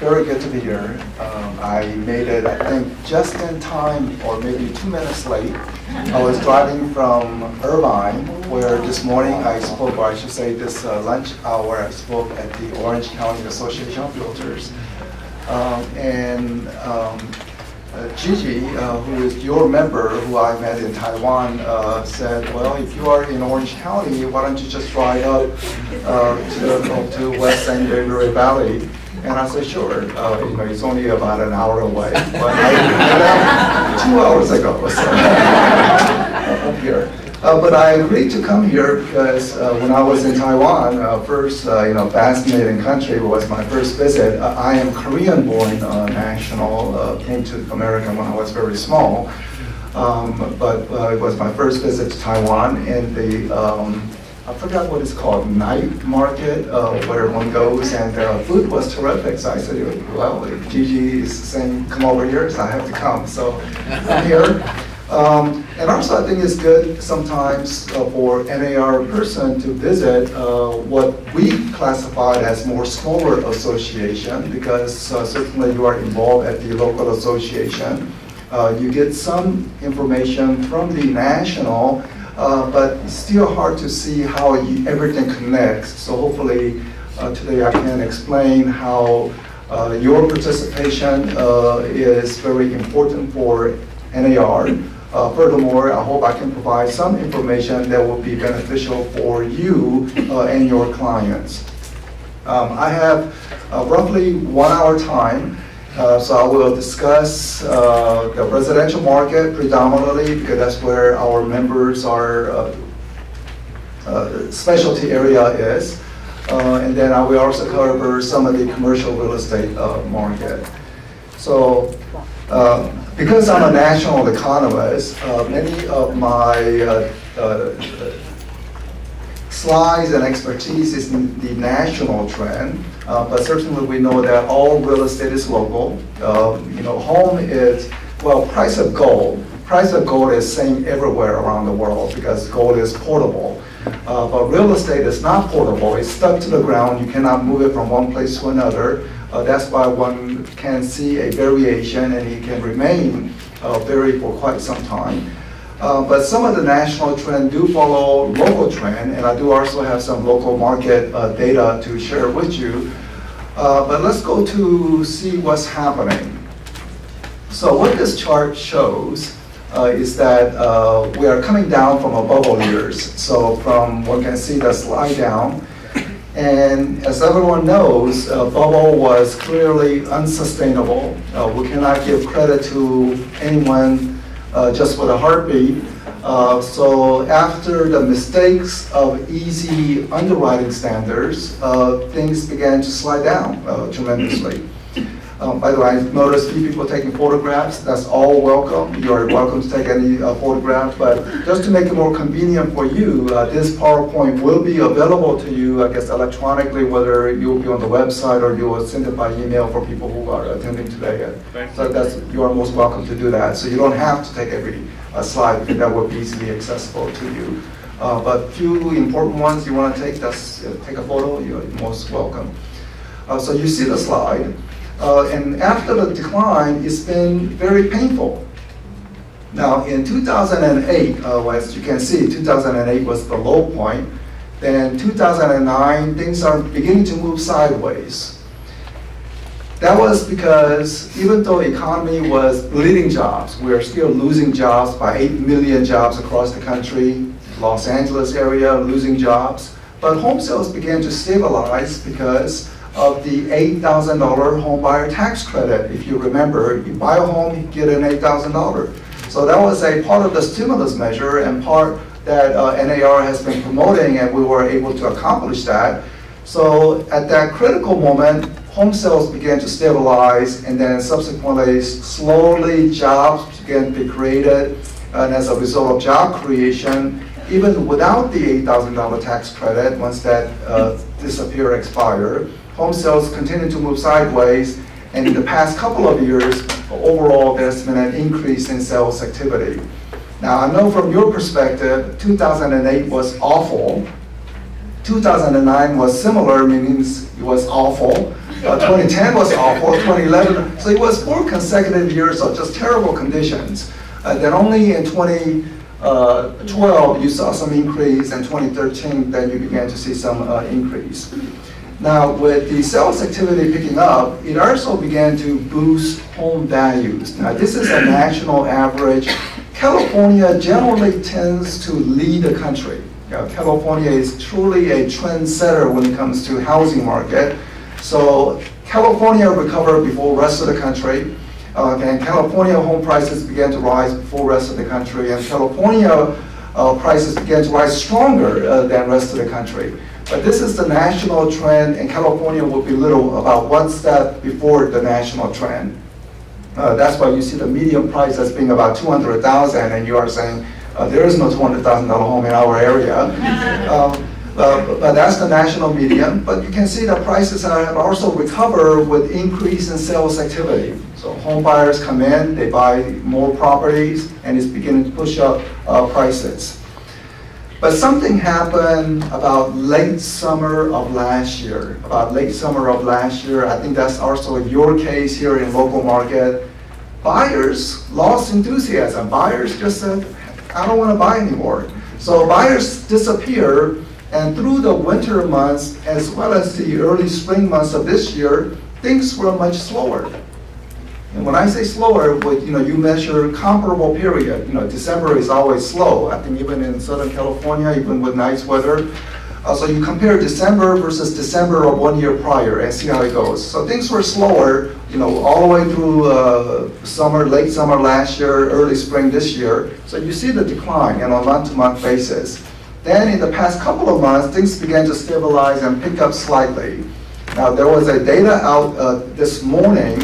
Very good to be here. I made it, I think, just in time, or maybe 2 minutes late. I was driving from Irvine, where this morning I spoke, or I should say this lunch hour, I spoke at the Orange County Association of Realtors. Gigi, who is your member, who I met in Taiwan, said, well, if you are in Orange County, why don't you just ride up to West San Gabriel Valley? And I said, sure. It's only about an hour away. But I left 2 hours ago, so up here. But I agreed to come here because when I was in Taiwan, first, fascinating country was my first visit. I am Korean-born national, came to America when I was very small. But it was my first visit to Taiwan, and the I forgot what it's called, night market, where one goes, and food was terrific. So I said, well, if Gigi is saying come over here, so I have to come. So I'm here. And also I think it's good sometimes for NAR person to visit what we classified as more smaller association, because certainly you are involved at the local association. You get some information from the national, but it's still hard to see how everything connects. So hopefully today I can explain how your participation is very important for NAR. Furthermore, I hope I can provide some information that will be beneficial for you and your clients. I have roughly 1 hour time. So I will discuss the residential market predominantly, because that's where our members are specialty area is. And then I will also cover some of the commercial real estate market. So because I'm a national economist, many of my slides and expertise is in the national trend, but certainly we know that all real estate is local. Home is, well, price of gold. Price of gold is same everywhere around the world because gold is portable. But real estate is not portable. It's stuck to the ground. You cannot move it from one place to another. That's why one can see a variation, and it can remain vary for quite some time. But some of the national trend do follow local trend, and I do also have some local market data to share with you. But let's go to see what's happening. So what this chart shows is that we are coming down from a bubble years. So from, one can see the slide down. And as everyone knows, bubble was clearly unsustainable. We cannot give credit to anyone just with a heartbeat. So after the mistakes of easy underwriting standards, things began to slide down tremendously. By the way, I noticed a few people taking photographs. That's all welcome. You are welcome to take any photograph. But just to make it more convenient for you, this PowerPoint will be available to you, I guess, electronically, whether you'll be on the website or you will send it by email for people who are attending today. So you are most welcome to do that. So you don't have to take every slide, because that will be easily accessible to you. But few important ones you want to take, take a photo, you're most welcome. So you see the slide. And after the decline, it's been very painful. Now, in 2008, as you can see, 2008 was the low point. Then 2009, things are beginning to move sideways. That was because even though the economy was bleeding jobs, we are still losing jobs by 8 million jobs across the country. Los Angeles area losing jobs. But home sales began to stabilize because of the $8,000 home buyer tax credit. If you remember, you buy a home, you get an $8,000. So that was a part of the stimulus measure and part that NAR has been promoting, and we were able to accomplish that. So at that critical moment, home sales began to stabilize, and then subsequently, slowly jobs began to be created, and as a result of job creation, even without the $8,000 tax credit, once that expired, home sales continue to move sideways, and in the past couple of years, overall, there's been an increase in sales activity. Now, I know from your perspective, 2008 was awful. 2009 was similar, meaning it was awful. 2010 was awful, 2011. So it was 4 consecutive years of just terrible conditions. Then only in 2012 you saw some increase, and 2013 then you began to see some increase. Now with the sales activity picking up, it also began to boost home values. Now this is a national average. California generally tends to lead the country. California is truly a trendsetter when it comes to housing market. So California recovered before the rest of the country. And California home prices began to rise before the rest of the country. And California prices began to rise stronger than the rest of the country. But this is the national trend, and California will be little about 1 step before the national trend. That's why you see the median price as being about $200,000, and you are saying there is no $200,000 home in our area. But that's the national median. But you can see that prices have also recovered with increase in sales activity. So home buyers come in, they buy more properties, and it's beginning to push up prices. But something happened about late summer of last year. I think that's also your case here in local market. Buyers lost enthusiasm. Buyers just said, I don't want to buy anymore. So buyers disappear, and through the winter months, as well as the early spring months of this year, things were much slower. And when I say slower, you measure comparable period. December is always slow. I think even in Southern California, even with nice weather. So you compare December versus December of 1 year prior and see how it goes. So things were slower, all the way through late summer last year, early spring this year. So you see the decline on a month-to-month basis. Then in the past couple of months, things began to stabilize and pick up slightly. Now there was a data out this morning,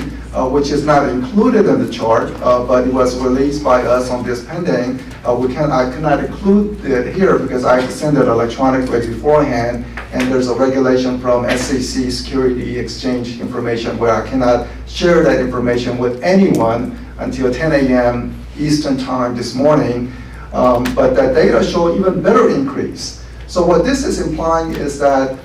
which is not included in the chart, but it was released by us on this pending. I cannot include it here because I sent it electronically beforehand, and there's a regulation from SEC Security Exchange information where I cannot share that information with anyone until 10 a.m. Eastern time this morning. But that data show even better increase. So what this is implying is that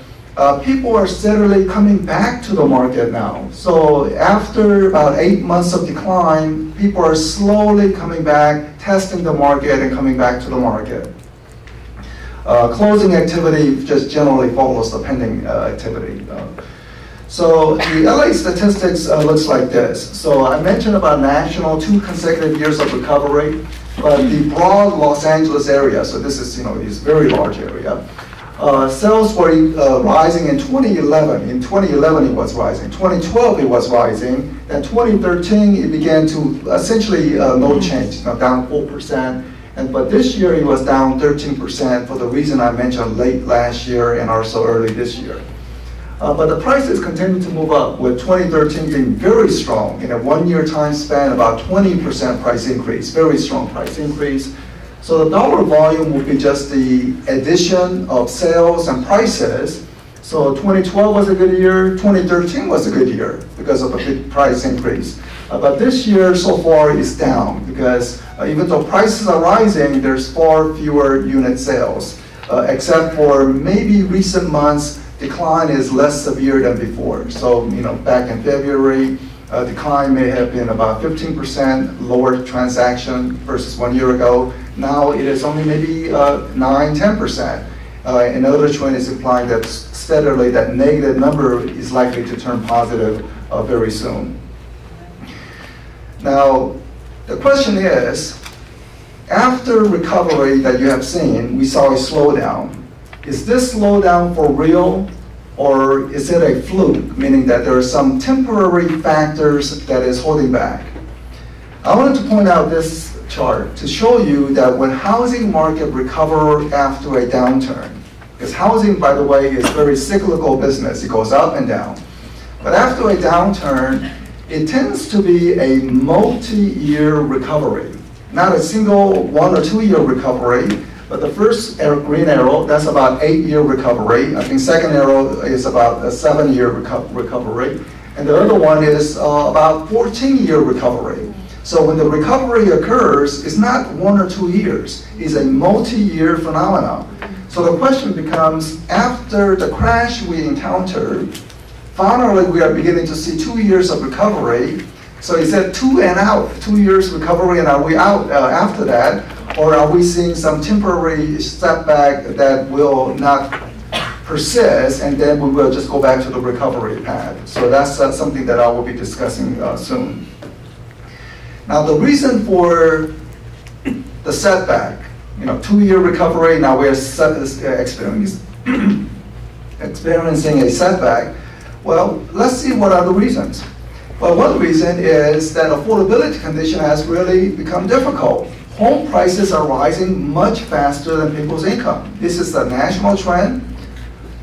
people are steadily coming back to the market now. So after about 8 months of decline, people are slowly coming back, testing the market, and coming back to the market. Closing activity just generally follows the pending activity. So the LA statistics looks like this. So I mentioned about national 2 consecutive years of recovery, but the broad Los Angeles area, so this is is very large area. Sales were rising in 2011. In 2011 it was rising. 2012 it was rising. Then 2013 it began to essentially no change, down 4%. But this year it was down 13% for the reason I mentioned late last year and also early this year. But the prices continue to move up, with 2013 being very strong. In a 1 year time span, about 20% price increase, very strong price increase. So the dollar volume will be just the addition of sales and prices. So 2012 was a good year, 2013 was a good year because of a big price increase. But this year so far is down because even though prices are rising, there's far fewer unit sales. Except for maybe recent months, decline is less severe than before. So back in February, decline may have been about 15% lower transaction versus 1 year ago. Now it is only maybe 9–10%. Another trend is implying that steadily that negative number is likely to turn positive very soon. Now the question is, after recovery that you have seen, we saw a slowdown. Is this slowdown for real, or is it a fluke, meaning that there are some temporary factors that is holding back? I wanted to point out this chart to show you that when housing market recover after a downturn, because housing, by the way, is very cyclical business, it goes up and down. But after a downturn, it tends to be a multi-year recovery, not a single 1 or 2 year recovery. But the first green arrow, that's about 8-year recovery. I think second arrow is about a 7-year recovery. And the other one is about 14-year recovery. So when the recovery occurs, it's not 1 or 2 years. It's a multi-year phenomenon. So the question becomes, after the crash we encountered, Finally, we are beginning to see 2 years of recovery. So is that 2 and out, 2 years recovery, and are we out after that? Or are we seeing some temporary setback that will not persist, and then we will just go back to the recovery path? So that's something that I will be discussing soon. Now, the reason for the setback, 2-year recovery, now we're experiencing a setback. Well, let's see what are the reasons. Well, one reason is that affordability condition has really become difficult. Home prices are rising much faster than people's income. This is the national trend.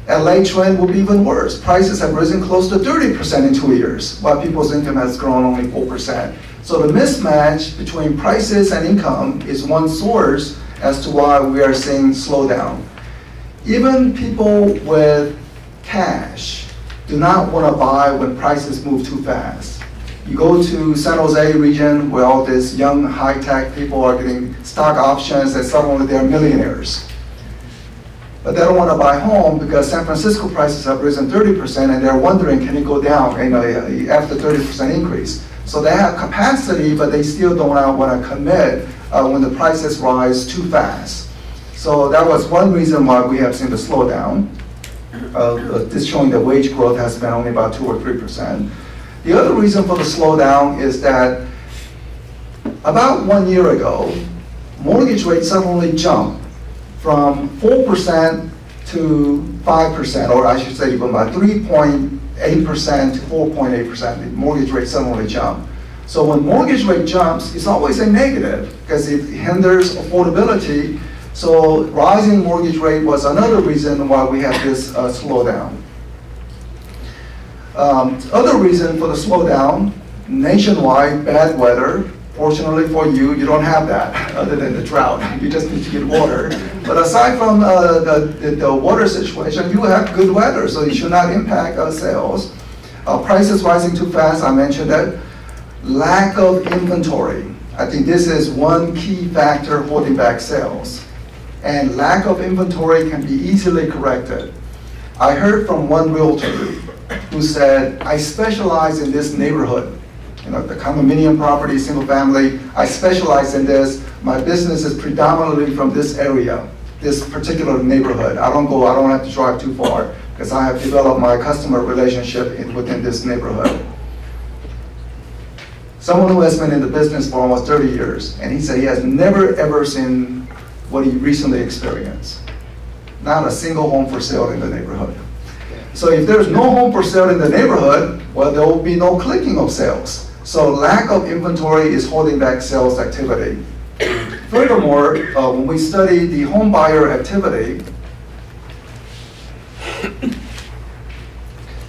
LA trend will be even worse. Prices have risen close to 30% in 2 years, while people's income has grown only 4%. So the mismatch between prices and income is one source as to why we are seeing slowdown. Even people with cash do not want to buy when prices move too fast. You go to San Jose region where all these young high-tech people are getting stock options and suddenly they're millionaires. But they don't want to buy home because San Francisco prices have risen 30% and they're wondering, can it go down after 30% increase? So they have capacity, but they still don't want to commit when the prices rise too fast. So that was one reason why we have seen the slowdown. This showing that wage growth has been only about 2 or 3%. The other reason for the slowdown is that about 1 year ago, mortgage rates suddenly jumped from 4% to 5%, or I should say even by 3.8% to 4.8%. The mortgage rate suddenly jumped. So when mortgage rate jumps, it's always a negative because it hinders affordability. So rising mortgage rate was another reason why we had this slowdown. Other reason for the slowdown, nationwide bad weather. Fortunately for you, you don't have that other than the drought. You just need to get water. But aside from the water situation, you have good weather, so it should not impact sales. Prices rising too fast, I mentioned that. Lack of inventory. I think this is one key factor holding back sales. And lack of inventory can be easily corrected. I heard from one realtor who said, I specialize in this neighborhood. The condominium property, single family, I specialize in this. My business is predominantly from this area, this particular neighborhood. I don't have to drive too far because I have developed my customer relationship within this neighborhood. Someone who has been in the business for almost 30 years, and he said he has never ever seen what he recently experienced. Not a single home for sale in the neighborhood. So if there's no home for sale in the neighborhood, well, there will be no clicking of sales. So lack of inventory is holding back sales activity. Furthermore, when we study the home buyer activity,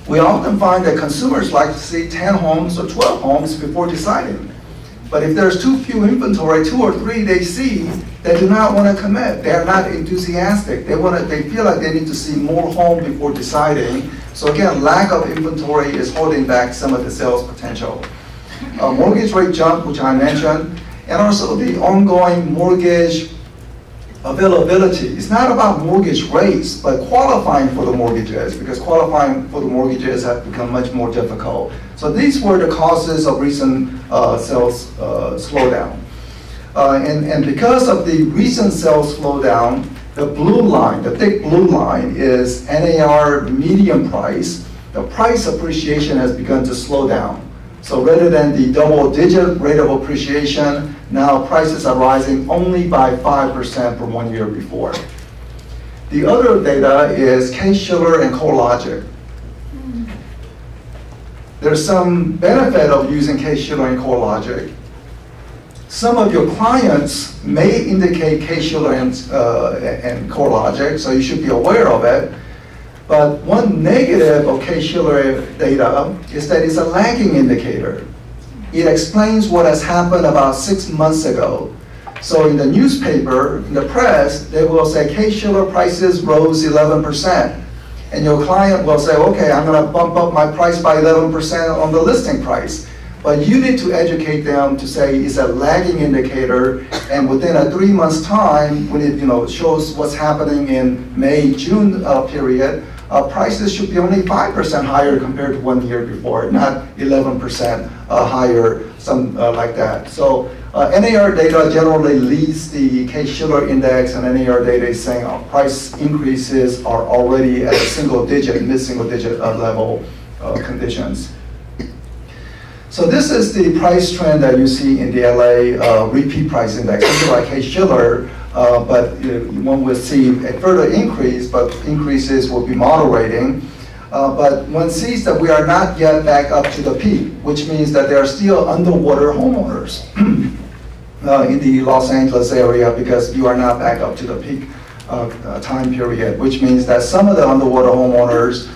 we often find that consumers like to see 10 homes or 12 homes before deciding. But if there's too few inventory, 2 or 3 they see, they do not want to commit. They are not enthusiastic. They feel like they need to see more home before deciding. So again, lack of inventory is holding back some of the sales potential. Mortgage rate jump, which I mentioned, and also the ongoing mortgage availability. It's not about mortgage rates, but qualifying for the mortgages, because qualifying for the mortgages have become much more difficult. So these were the causes of recent sales slowdown. And because of the recent sales slowdown, the blue line, the thick blue line is NAR median price. The price appreciation has begun to slow down. So rather than the double-digit rate of appreciation, now prices are rising only by 5% from 1 year before. The other data is Case-Shiller and CoreLogic. There's some benefit of using Case-Shiller and CoreLogic. Some of your clients may indicate Case-Shiller and CoreLogic, so you should be aware of it. But one negative of Case-Shiller data is that it's a lagging indicator. It explains what has happened about 6 months ago. So in the newspaper, in the press, they will say Case-Shiller prices rose 11%. And your client will say, okay, I'm going to bump up my price by 11% on the listing price. But you need to educate them to say it's a lagging indicator, and within a 3 months time, when it shows what's happening in May, June period, prices should be only 5% higher compared to 1 year before, not 11% higher, something like that. So NAR data generally leads the Case-Shiller index, and NAR data is saying price increases are already at a single digit, mid-single digit level conditions. So this is the price trend that you see in the LA repeat price index, something like Case-Shiller, but one will see a further increase, but increases will be moderating. But one sees that we are not yet back up to the peak, which means that there are still underwater homeowners in the Los Angeles area because you are not back up to the peak time period, which means that some of the underwater homeowners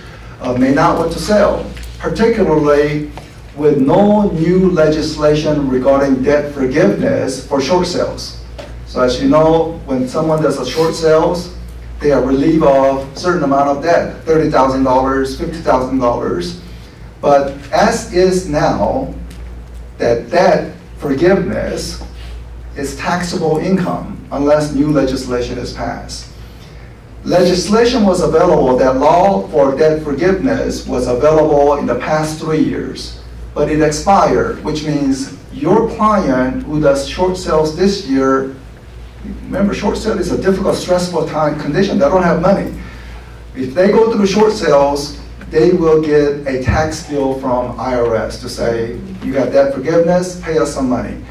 may not want to sell, particularly with no new legislation regarding debt forgiveness for short sales. So as you know, when someone does a short sales, they are relieved of a certain amount of debt, $30,000, $50,000. But as is now, that debt forgiveness is taxable income unless new legislation is passed. Legislation was available, that law for debt forgiveness was available in the past 3 years, but it expired, which means your client who does short sales this year, remember short sale is a difficult, stressful time condition, they don't have money. If they go through short sales, they will get a tax bill from IRS to say, you got debt forgiveness, pay us some money.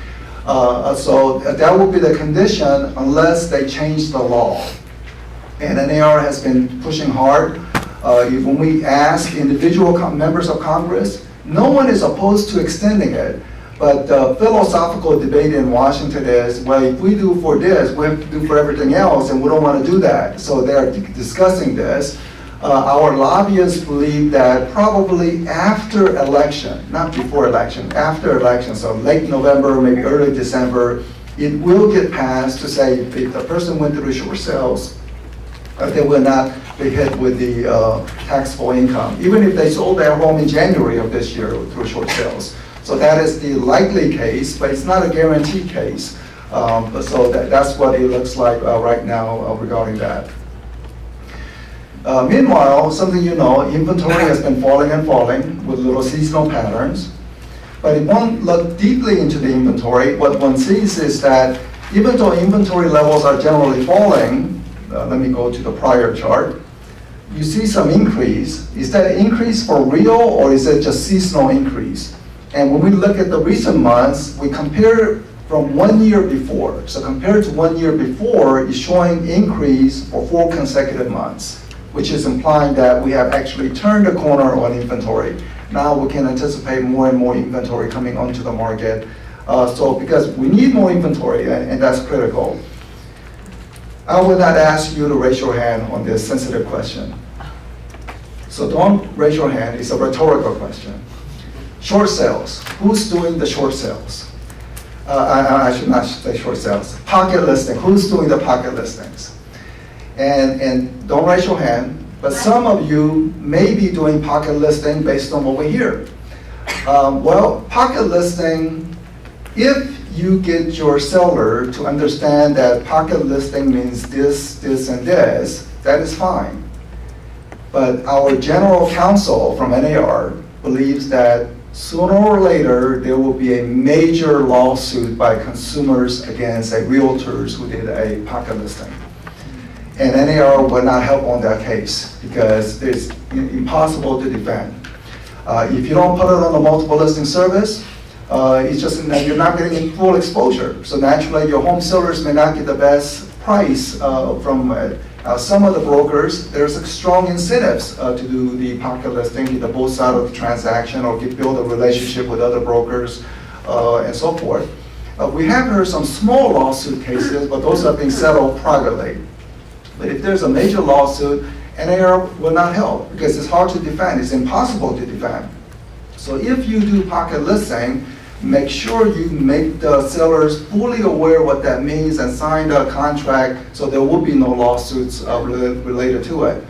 So that will be the condition unless they change the law. And NAR has been pushing hard. When we ask individual members of Congress, no one is opposed to extending it. But the philosophical debate in Washington is, well, if we do for this, we have to do for everything else, and we don't want to do that. So they are discussing this. Our lobbyists believe that probably after election, not before election, after election, so late November, maybe early December, it will get passed to say if the person went through short sales, they will not be hit with the taxable income, even if they sold their home in January of this year through short sales. So that is the likely case, but it's not a guaranteed case. So that's what it looks like right now regarding that. Meanwhile, something you know, inventory has been falling and falling with little seasonal patterns. But if one look deeply into the inventory, what one sees is that even though inventory levels are generally falling, let me go to the prior chart, you see some increase. Is that increase for real or is it just seasonal increase? And when we look at the recent months, we compare from 1 year before. So compared to 1 year before, it's showing increase for 4 consecutive months, which is implying that we have actually turned the corner on inventory. Now we can anticipate more and more inventory coming onto the market. So because we need more inventory, and that's critical. I will not ask you to raise your hand on this sensitive question. So don't raise your hand, it's a rhetorical question. Short sales, who's doing the short sales? I should not say short sales. Pocket listing, who's doing the pocket listings? And don't raise your hand, but some of you may be doing pocket listing based on what we hear. Well, pocket listing, if you get your seller to understand that pocket listing means this, this, and this, that is fine. But our general counsel from NAR believes that sooner or later there will be a major lawsuit by consumers against realtors who did a pocket listing. And NAR will not help on that case because it's impossible to defend. If you don't put it on a multiple listing service, it's just that you're not getting full exposure. So naturally, your home sellers may not get the best price from it. Some of the brokers, there's strong incentives to do the pocket listing, get both sides of the transaction or build a relationship with other brokers and so forth. We have heard some small lawsuit cases, but those are being settled privately. But if there's a major lawsuit, NAR will not help because it's hard to defend. It's impossible to defend. So if you do pocket listing, make sure you make the sellers fully aware what that means and sign a contract so there will be no lawsuits related to it.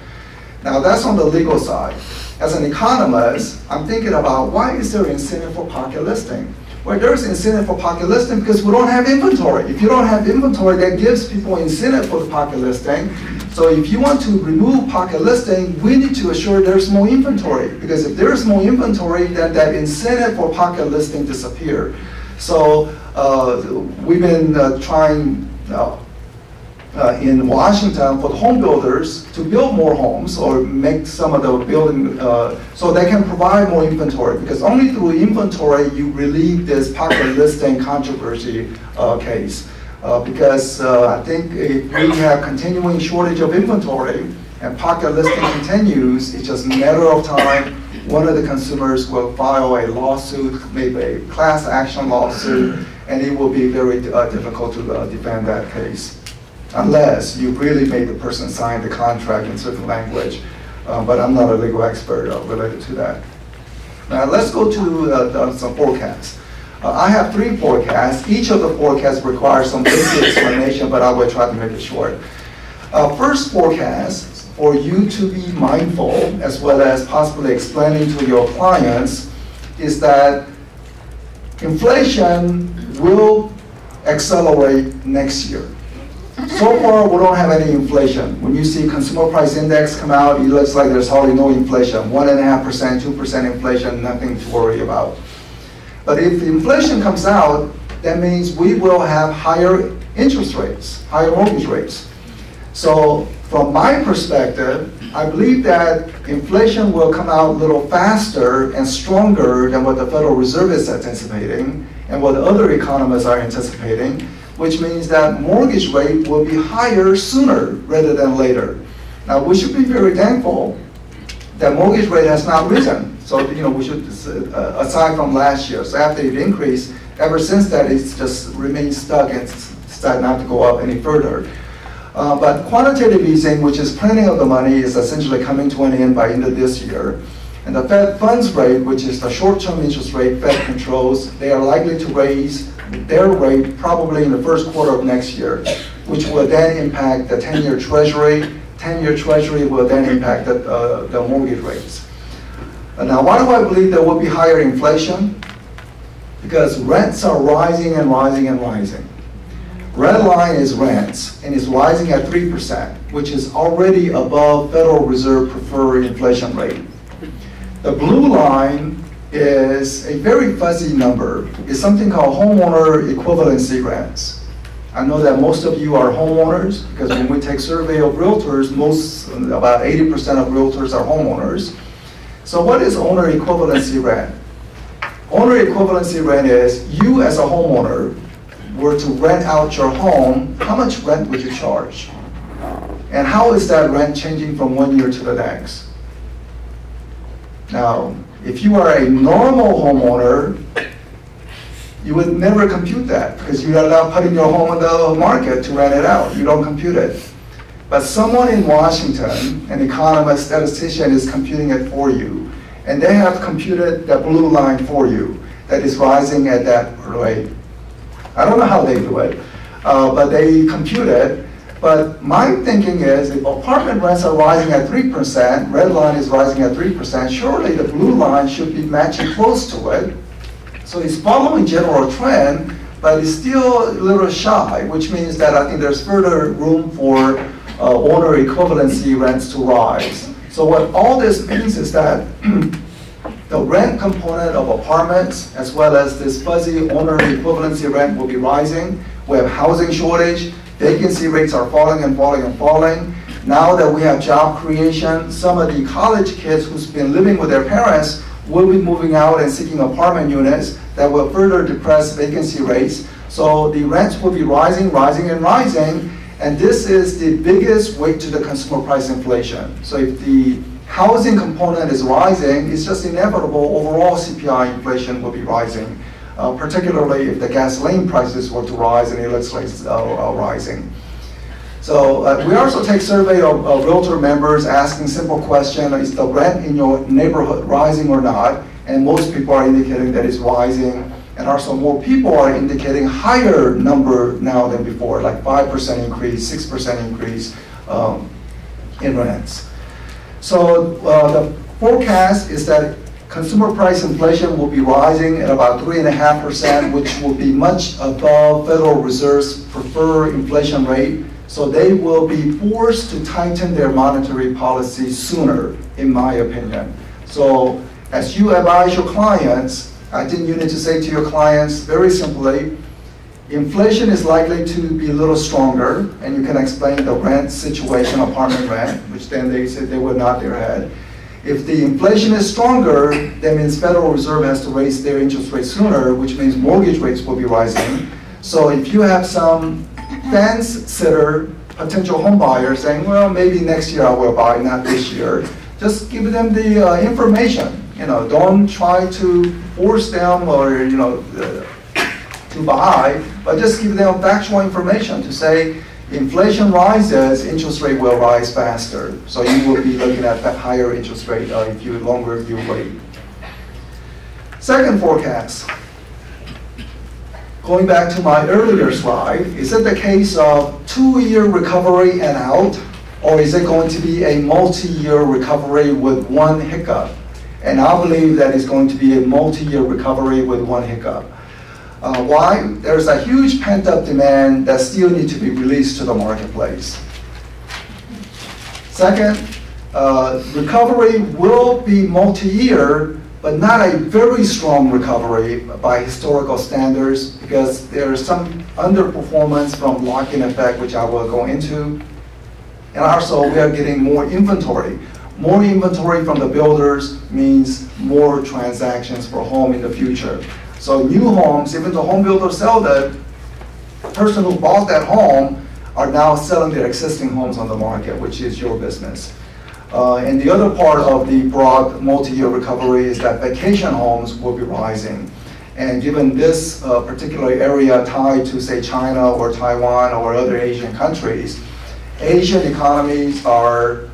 Now that's on the legal side. As an economist, I'm thinking about why is there incentive for pocket listing? Well, there's incentive for pocket listing because we don't have inventory. If you don't have inventory, that gives people incentive for the pocket listing. So if you want to remove pocket listing, we need to assure there's more inventory, because if there's more inventory, then that incentive for pocket listing disappears. So we've been trying in Washington for the home builders to build more homes or make some of the building so they can provide more inventory, because only through inventory you relieve this pocket listing controversy case. Because I think if we have continuing shortage of inventory and pocket listing continues, it's just a matter of time. One of the consumers will file a lawsuit, maybe a class action lawsuit, and it will be very difficult to defend that case, unless you really made the person sign the contract in certain language. But I'm not a legal expert related to that. Now let's go to some forecasts. I have 3 forecasts. Each of the forecasts requires some basic explanation, but I will try to make it short. First forecast, for you to be mindful, as well as possibly explaining to your clients, is that inflation will accelerate next year. So far, we don't have any inflation. When you see consumer price index come out, it looks like there's hardly no inflation. 1.5%, 2% inflation, nothing to worry about. But if inflation comes out, that means we will have higher interest rates, higher mortgage rates. So from my perspective, I believe that inflation will come out a little faster and stronger than what the Federal Reserve is anticipating and what other economists are anticipating, which means that mortgage rate will be higher sooner rather than later. Now, we should be very thankful that mortgage rate has not risen. So, we should, aside from last year, so after it increased, ever since that, it's just remained stuck and started not to go up any further. But quantitative easing, which is printing of the money, is essentially coming to an end by end of this year. And the Fed funds rate, which is the short-term interest rate Fed controls, they are likely to raise their rate probably in the first quarter of next year, which will then impact the 10-year Treasury. 10-year Treasury will then impact the mortgage rates. Now, why do I believe there will be higher inflation? Because rents are rising and rising and rising. Red line is rents, and it's rising at 3%, which is already above Federal Reserve preferred inflation rate. The blue line is a very fuzzy number. It's something called homeowner equivalency rents. I know that most of you are homeowners, because when we take survey of realtors, about 80% of realtors are homeowners. So what is owner equivalency rent? Owner equivalency rent is you as a homeowner were to rent out your home, how much rent would you charge? And how is that rent changing from one year to the next? Now, if you are a normal homeowner, you would never compute that, because you are not putting your home on the market to rent it out. You don't compute it. But someone in Washington, an economist, statistician, is computing it for you. And they have computed the blue line for you that is rising at that rate. I don't know how they do it, but they compute it. But my thinking is, if apartment rents are rising at 3%, red line is rising at 3%, surely the blue line should be matching close to it. So it's following general trend, but it's still a little shy, which means that I think there's further room for owner equivalency rents to rise. So what all this means is that the rent component of apartments, as well as this fuzzy owner equivalency rent, will be rising. We have housing shortage. Vacancy rates are falling and falling and falling. Now that we have job creation, some of the college kids who's been living with their parents will be moving out and seeking apartment units that will further depress vacancy rates. So the rents will be rising, rising, and rising. And this is the biggest weight to the consumer price inflation. So if the housing component is rising, it's just inevitable overall CPI inflation will be rising, particularly if the gasoline prices were to rise, and it looks like it's rising. So we also take survey of realtor members asking simple question, is the rent in your neighborhood rising or not? And most people are indicating that it's rising, and also more people are indicating higher number now than before, like 5% increase, 6% increase in rents. So the forecast is that Consumer price inflation will be rising at about 3.5%, which will be much above Federal Reserve's preferred inflation rate. So they will be forced to tighten their monetary policy sooner, in my opinion. So as you advise your clients, I think you need to say to your clients very simply, inflation is likely to be a little stronger, and you can explain the rent situation, apartment rent, which then they said they would nod their head. If the inflation is stronger, that means Federal Reserve has to raise their interest rate sooner, which means mortgage rates will be rising. So if you have some fence sitter, potential home buyer saying, well, maybe next year I will buy, not this year, just give them the information. Don't try to force them or, to buy, but just give them factual information to say, inflation rises, interest rate will rise faster. So you will be looking at that higher interest rate if you wait. Second forecast. Going back to my earlier slide, is it the case of 2-year recovery and out, or is it going to be a multi-year recovery with one hiccup? And I believe that it's going to be a multi-year recovery with one hiccup. Why? There's a huge pent-up demand that still needs to be released to the marketplace. Second, recovery will be multi-year, but not a very strong recovery by historical standards, because there's some underperformance from lock-in effect, which I will go into. And also, we are getting more inventory. More inventory from the builders means more transactions for home in the future. So new homes, even the home builder sell that, the person who bought that home are now selling their existing homes on the market, which is your business. And the other part of the broad multi-year recovery is that vacation homes will be rising. And given this particular area tied to, say, China or Taiwan or other Asian countries, Asian economies are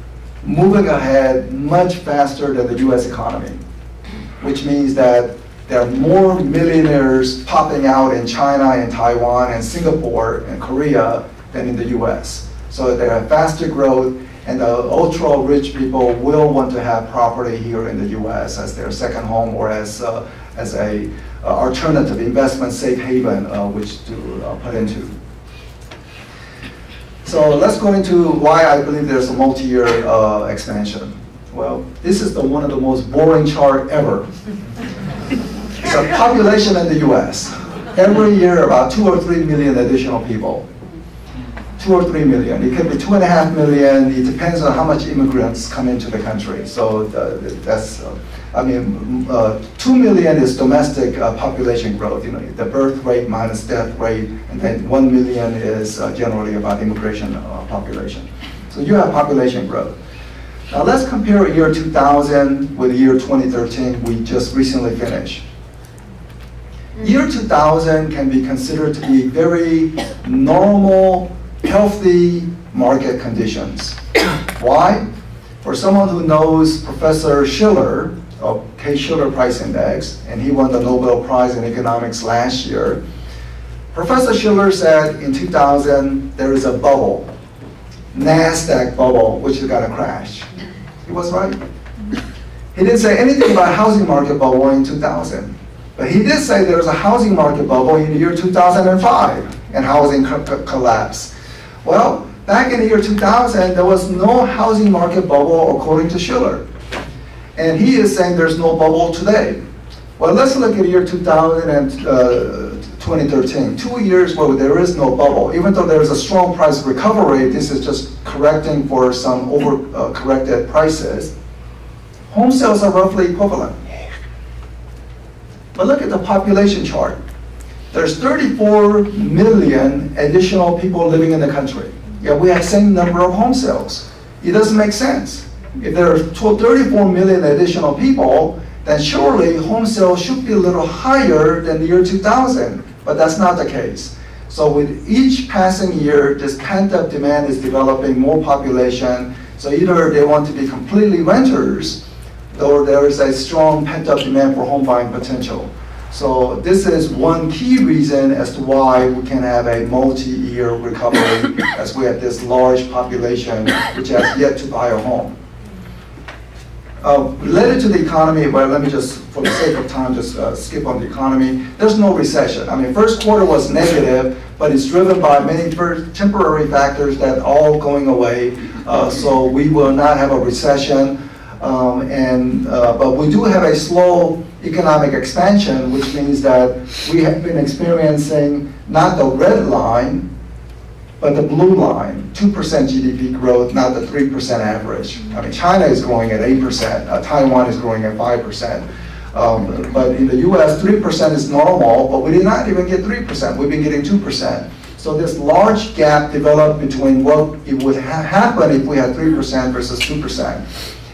moving ahead much faster than the US economy, which means that there are more millionaires popping out in China and Taiwan and Singapore and Korea than in the US. So they have faster growth, and the ultra-rich people will want to have property here in the US as their second home or as a alternative investment safe haven which to put into. So let's go into why I believe there's a multi-year expansion. Well, this is one of the most boring chart ever. It's a population in the US. Every year about 2 or 3 million additional people. 2 or 3 million. It could be 2.5 million. It depends on how much immigrants come into the country. So that's, 2 million is domestic population growth. The birth rate minus death rate, and then 1 million is generally about immigration population. So you have population growth. Now let's compare year 2000 with year 2013 we just recently finished. Year 2000 can be considered to be very normal, healthy market conditions. Why? For someone who knows Professor Shiller of Case-Shiller Price Index, and he won the Nobel Prize in Economics last year, Professor Shiller said in 2000 there is a bubble, NASDAQ bubble, which is going to crash. He was right. He didn't say anything about housing market bubble in 2000. But he did say there was a housing market bubble in the year 2005 and housing collapse. Well, back in the year 2000, there was no housing market bubble according to Shiller. And he is saying there's no bubble today. Well, let's look at year 2000 and 2013. 2 years where there is no bubble. Even though there is a strong price recovery, this is just correcting for some over-corrected prices. Home sales are roughly equivalent. But look at the population chart. There's 34 million additional people living in the country. Yet we have the same number of home sales. It doesn't make sense. If there are 34 million additional people, then surely home sales should be a little higher than the year 2000. But that's not the case. So with each passing year, this pent-up demand is developing more population. So either they want to be completely renters, or there is a strong pent-up demand for home buying potential. So this is one key reason as to why we can have a multi-year recovery as we have this large population which has yet to buy a home. Related to the economy, well, let me just, for the sake of time, just skip on the economy. There's no recession. I mean, first quarter was negative, but it's driven by many temporary factors that all going away. So we will not have a recession. But we do have a slow economic expansion, which means that we have been experiencing not the red line, but the blue line, 2% GDP growth, not the 3% average. I mean, China is growing at 8%, Taiwan is growing at 5%. But in the US, 3% is normal, but we did not even get 3%, we've been getting 2%. So this large gap developed between what it would happen if we had 3% versus 2%.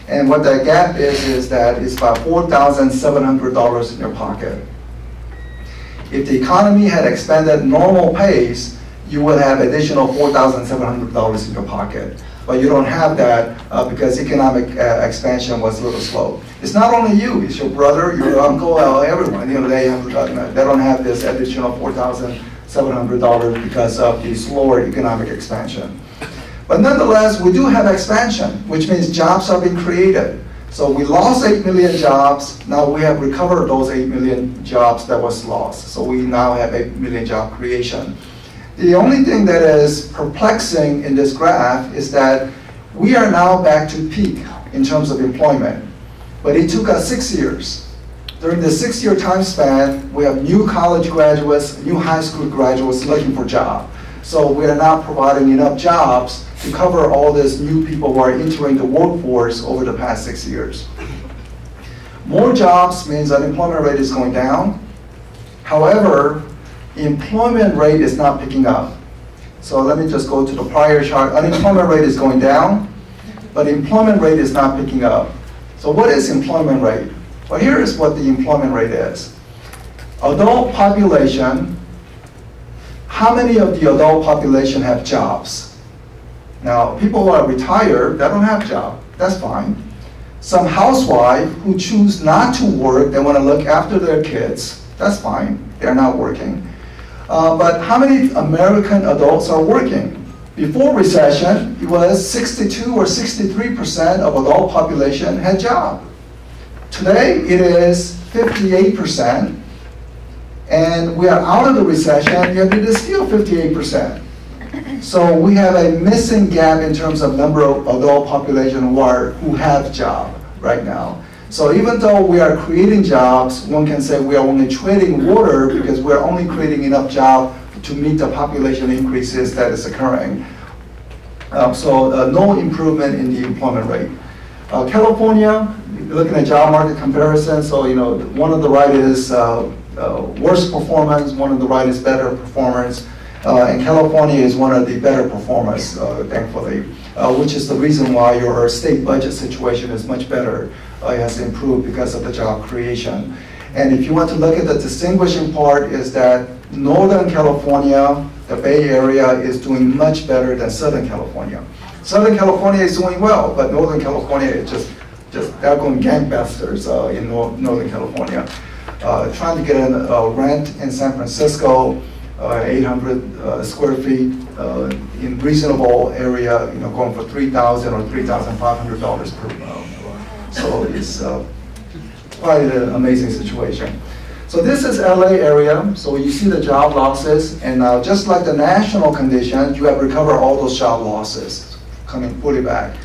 And what that gap is that it's about $4,700 in your pocket. If the economy had expanded normal pace, you would have additional $4,700 in your pocket. But you don't have that because economic expansion was a little slow. It's not only you, it's your brother, your uncle, everyone. You know, they don't have this additional $4,700 because of the slower economic expansion. But nonetheless, we do have expansion, which means jobs are being created. So we lost 8 million jobs. Now we have recovered those 8 million jobs that was lost. So we now have 8 million job creation. The only thing that is perplexing in this graph is that we are now back to peak in terms of employment. But it took us 6 years. During the 6-year time span, we have new college graduates, new high school graduates looking for jobs. So we are not providing enough jobs to cover all these new people who are entering the workforce over the past 6 years. More jobs means unemployment rate is going down. However, employment rate is not picking up. So let me just go to the prior chart. Unemployment rate is going down, but employment rate is not picking up. So what is employment rate? Well, here is what the employment rate is. Adult population, how many of the adult population have jobs? Now, people who are retired, they don't have jobs. That's fine. Some housewife who choose not to work, they want to look after their kids. That's fine. They're not working. But how many American adults are working? Before recession, it was 62 or 63% of adult population had job. Today, it is 58%. And we are out of the recession, yet it is still 58%. So we have a missing gap in terms of number of adult population who have job right now. So even though we are creating jobs, one can say we are only trading water because we're only creating enough jobs to meet the population increases that is occurring. No improvement in the employment rate. California, looking at job market comparison, so one on the right is worst performance, one on the right is better performance. And California is one of the better performers, thankfully, which is the reason why your state budget situation is much better. It has improved because of the job creation. And if you want to look at the distinguishing part is that Northern California, the Bay Area, is doing much better than Southern California. Southern California is doing well, but Northern California is just they're going gangbusters in Northern California. Trying to get a rent in San Francisco, 800 square feet in reasonable area, going for $3,000 or $3,500 per month. So it's quite an amazing situation. So this is LA area. So you see the job losses, and just like the national conditions, you have recovered all those job losses coming fully back.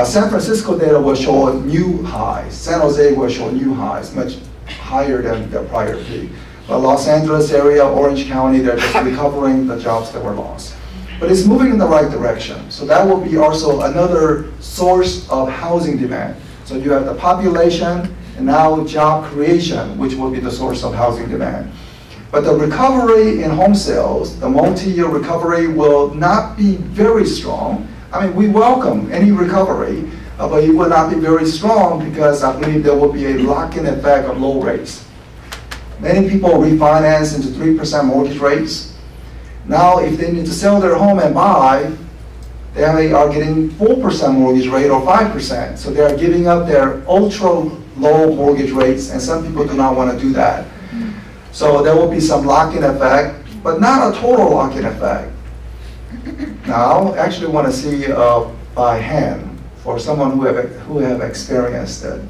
San Francisco data will show new highs. San Jose will show new highs, much higher than the prior peak. But Los Angeles area, Orange County, they're just recovering the jobs that were lost. But it's moving in the right direction. So that will be also another source of housing demand. So you have the population and now job creation, which will be the source of housing demand. But the recovery in home sales, the multi-year recovery will not be very strong. I mean, we welcome any recovery, but it will not be very strong because I believe there will be a lock-in effect of low rates. Many people refinance into 3% mortgage rates. Now, if they need to sell their home and buy, they are getting 4% mortgage rate or 5%. So they are giving up their ultra low mortgage rates, and some people do not want to do that. So there will be some lock-in effect, but not a total lock-in effect. Now, I actually want to see by hand or someone who have experienced it.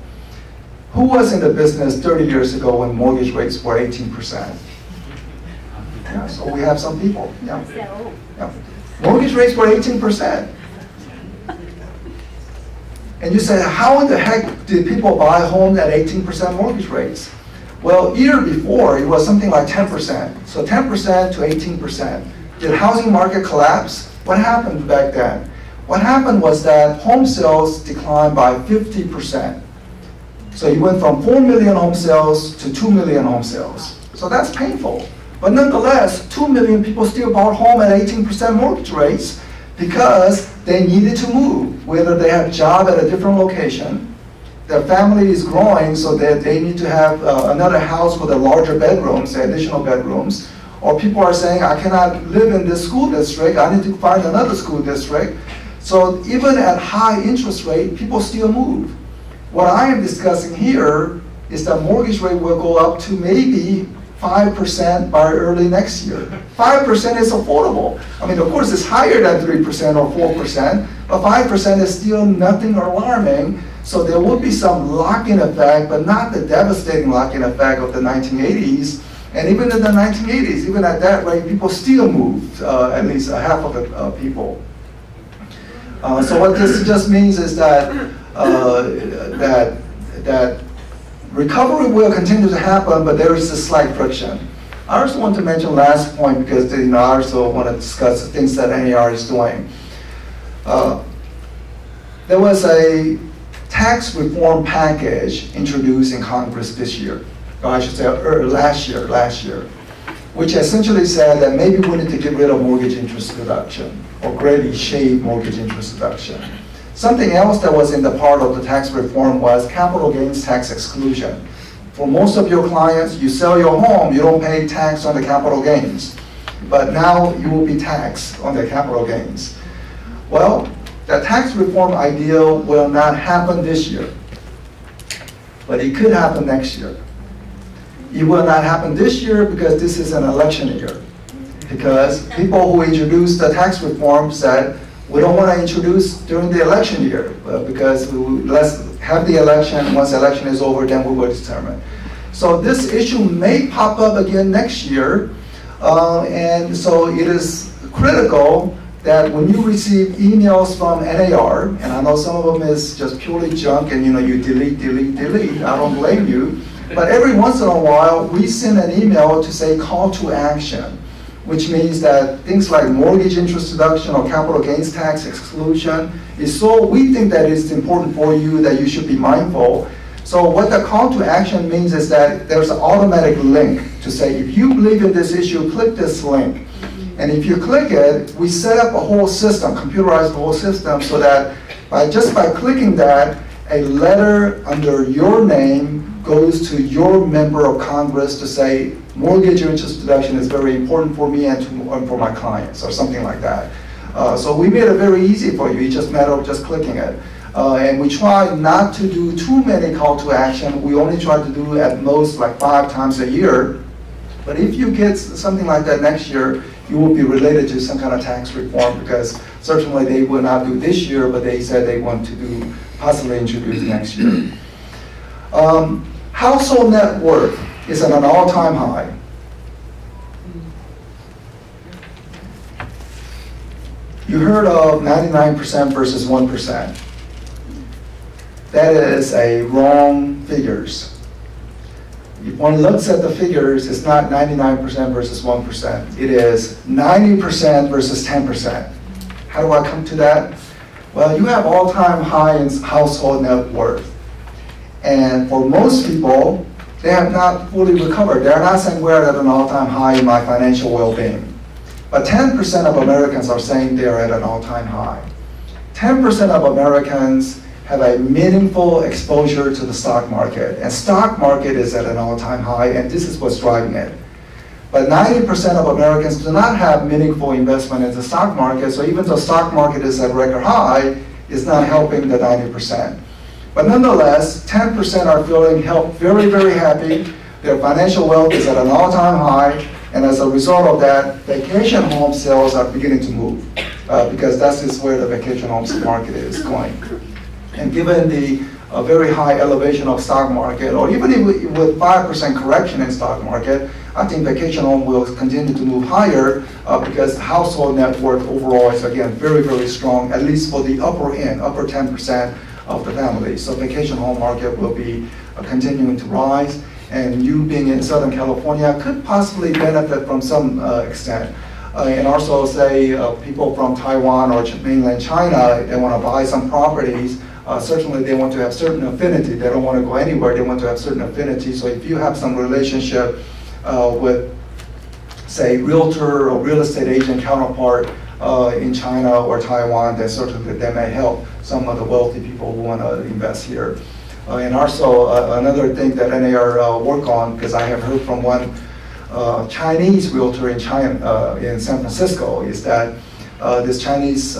Who was in the business 30 years ago when mortgage rates were 18%? Yeah, so we have some people. Yeah. Yeah. Mortgage rates were 18%. And you say, how in the heck did people buy homes at 18% mortgage rates? Well, year before, it was something like 10%. So 10% to 18%. Did housing market collapse? What happened back then? What happened was that home sales declined by 50%. So you went from 4 million home sales to 2 million home sales. So that's painful. But nonetheless, 2 million people still bought home at 18% mortgage rates because they needed to move, whether they have a job at a different location, their family is growing so that they need to have another house with a larger bedrooms, additional bedrooms, or people are saying, I cannot live in this school district, I need to find another school district. So even at high interest rate, people still move. What I am discussing here is that mortgage rate will go up to maybe 5% by early next year. 5% is affordable. I mean, of course, it's higher than 3% or 4%, but 5% is still nothing alarming. So there will be some lock-in effect, but not the devastating lock-in effect of the 1980s. And even in the 1980s, even at that rate, people still moved, at least half of the people. So what this just means is that that recovery will continue to happen, but there is a slight friction. I also want to mention last point because I also want to discuss the things that NAR is doing. There was a tax reform package introduced in Congress this year, or I should say last year, which essentially said that maybe we need to get rid of mortgage interest deduction or greatly shave mortgage interest deduction. Something else that was in the part of the tax reform was capital gains tax exclusion. For most of your clients, you sell your home, you don't pay tax on the capital gains. But now you will be taxed on the capital gains. Well, the tax reform ideal will not happen this year, but it could happen next year. It will not happen this year because this is an election year. Because people who introduced the tax reform said, we don't want to introduce during the election year because let's have the election. Once the election is over, then we will determine. So this issue may pop up again next year. And so it is critical that when you receive emails from NAR, and I know some of them is just purely junk and you delete, I don't blame you. But every once in a while, we send an email to say call to action, which means that things like mortgage interest deduction or capital gains tax exclusion is so, we think that it's important for you that you should be mindful. So what the call to action means is that there's an automatic link to say, if you believe in this issue, click this link. And if you click it, we set up a whole system, computerized whole system, so that just by clicking that, a letter under your name goes to your member of Congress to say, mortgage interest deduction is very important for me and for my clients, or something like that. So we made it very easy for you. It's just a matter of just clicking it. And we try not to do too many call to action. We only try to do at most like 5 times a year. But if you get something like that next year, you will be related to some kind of tax reform because certainly they will not do this year, but they said they want to do, possibly introduce next year. Household net worth is at an all-time high. You heard of 99% versus 1%. That is a wrong figures. If one looks at the figures, it's not 99% versus 1%. It is 90% versus 10%. How do I come to that? Well, you have all-time high in household net worth. And for most people, they have not fully recovered. They're not saying we're at an all-time high in my financial well-being. But 10% of Americans are saying they're at an all-time high. 10% of Americans have a meaningful exposure to the stock market. And stock market is at an all-time high, and this is what's driving it. But 90% of Americans do not have meaningful investment in the stock market, so even though the stock market is at record high, it's not helping the 90%. But nonetheless, 10% are feeling very, very happy. Their financial wealth is at an all-time high, and as a result of that, vacation home sales are beginning to move because that is where the vacation homes market is going. And given the very high elevation of stock market, or even with 5% correction in stock market, I think vacation home will continue to move higher because household net worth overall is, again, very, very strong, at least for the upper end, upper 10% of the family. So vacation home market will be continuing to rise. And you being in Southern California could possibly benefit from some extent. And also say people from Taiwan or mainland China, they want to buy some properties. Certainly they want to have certain affinity. They don't want to go anywhere. They want to have certain affinity. So if you have some relationship with, say, realtor or real estate agent counterpart in China or Taiwan, then certainly they may help some of the wealthy people who want to invest here. And also another thing that NAR work on, because I have heard from one Chinese realtor in China, in San Francisco, is that this Chinese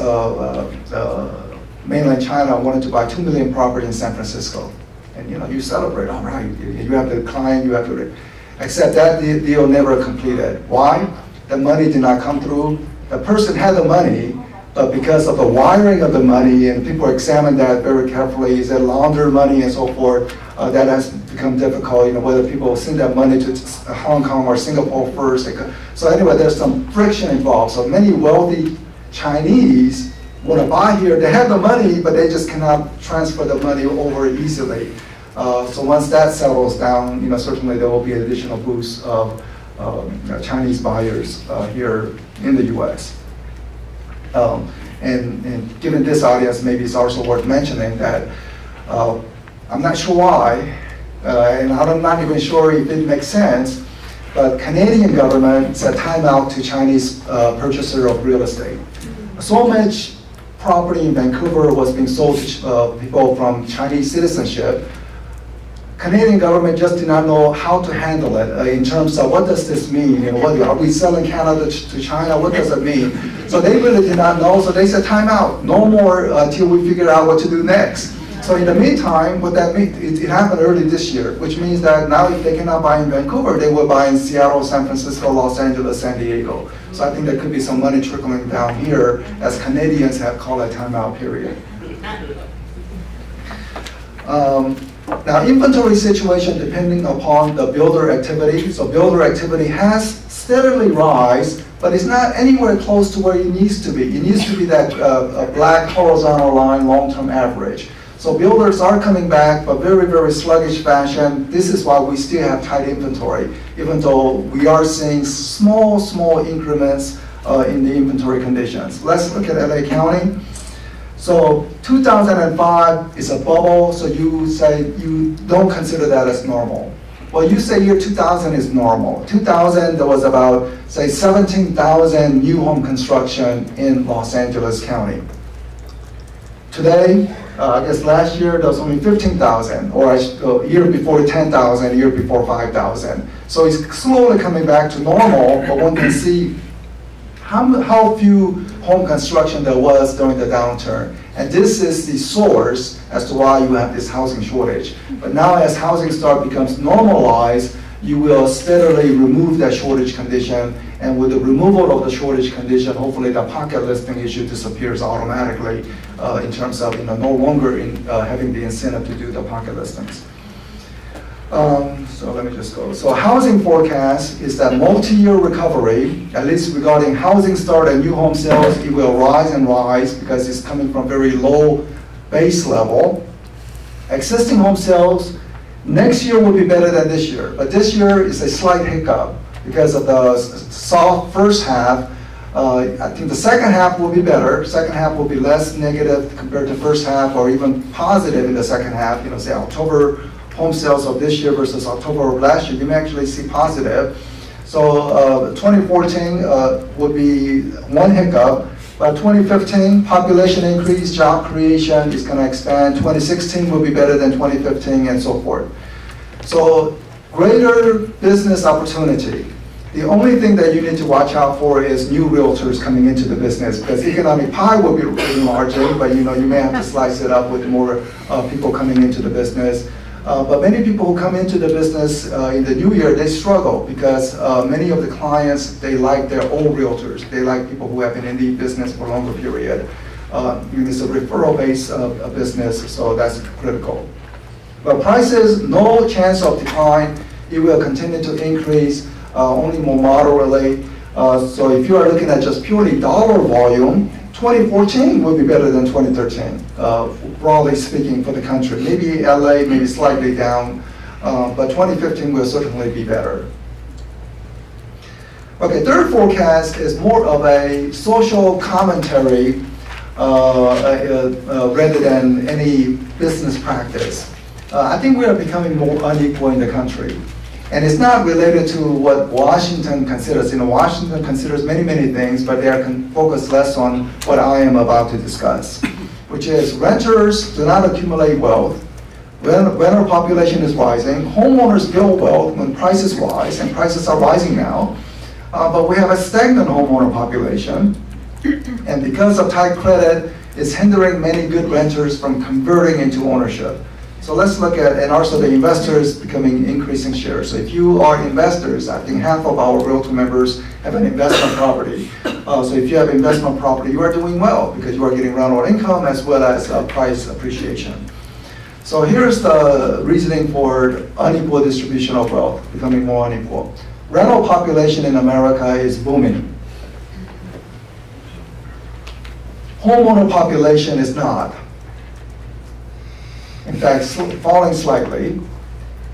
mainland China wanted to buy 2 million property in San Francisco. And you celebrate, all right, you have the client, you have to, except that deal never completed. Why? The money did not come through. The person had the money, but because of the wiring of the money, and people examine that very carefully, is it launder money and so forth, that has become difficult, whether people send that money to Hong Kong or Singapore first. So anyway, there's some friction involved. So many wealthy Chinese want to buy here. They have the money, but they just cannot transfer the money over easily. So once that settles down, certainly there will be additional boost of Chinese buyers here in the U.S. And given this audience, maybe it's also worth mentioning that I'm not sure why, and I'm not even sure if it makes sense, but Canadian government set timeout to Chinese purchaser of real estate. So much property in Vancouver was being sold to people from Chinese citizenship. Canadian government just did not know how to handle it in terms of what does this mean? Are we selling Canada to China? What does it mean? So they really did not know, so they said time out. No more until we figure out what to do next. So in the meantime, what that means, it happened early this year, which means that now if they cannot buy in Vancouver, they will buy in Seattle, San Francisco, Los Angeles, San Diego. So I think there could be some money trickling down here as Canadians have called a timeout period. Now, inventory situation depending upon the builder activity. So builder activity has steadily rise, but it's not anywhere close to where it needs to be. It needs to be that black horizontal line long-term average. So builders are coming back, but very, very sluggish fashion. This is why we still have tight inventory, even though we are seeing small increments in the inventory conditions. Let's look at LA County. So 2005 is a bubble, so you say you don't consider that as normal. Well, you say year 2000 is normal. 2000, there was about, say, 17,000 new home construction in Los Angeles County. Today, I guess last year there was only 15,000, or a year before 10,000, a year before 5,000. So it's slowly coming back to normal, but one can see how few home construction there was during the downturn. And this is the source as to why you have this housing shortage. But now as housing stock becomes normalized, you will steadily remove that shortage condition. And with the removal of the shortage condition, hopefully the pocket listing issue disappears automatically in terms of no longer having the incentive to do the pocket listings. So let me just go. So housing forecast is that multi-year recovery, at least regarding housing start and new home sales, it will rise and rise because it's coming from very low base level. Existing home sales, next year will be better than this year, but this year is a slight hiccup because of the soft first half. I think the second half will be better. Second half will be less negative compared to first half, or even positive in the second half. Say October home sales of this year versus October of last year, you may actually see positive. So 2014 would be one hiccup, but 2015, population increase, job creation is going to expand. 2016 will be better than 2015, and so forth. So greater business opportunity. The only thing that you need to watch out for is new realtors coming into the business, because economic pie will be enlarging, but you may have to slice it up with more people coming into the business. But many people who come into the business in the new year, they struggle because many of the clients, they like their old realtors. They like people who have been in the business for a longer period. It's a referral-based business, so that's critical. But prices, no chance of decline. It will continue to increase, only more moderately. So if you are looking at just purely dollar volume, 2014 will be better than 2013, broadly speaking, for the country. Maybe LA, maybe slightly down, but 2015 will certainly be better. Okay, third forecast is more of a social commentary rather than any business practice. I think we are becoming more unequal in the country. And it's not related to what Washington considers. Washington considers many, many things, but they are focused less on what I am about to discuss, which is renters do not accumulate wealth. Renter population is rising. Homeowners build wealth when prices rise, and prices are rising now. But we have a stagnant homeowner population. And because of tight credit, it's hindering many good renters from converting into ownership. So let's look at, and also the investors becoming increasing shares. So if you are investors, I think half of our Realtor members have an investment property. So if you have investment property, you are doing well because you are getting rental income as well as price appreciation. So here's the reasoning for unequal distribution of wealth, becoming more unequal. Rental population in America is booming. Homeowner population is not. In fact, falling slightly.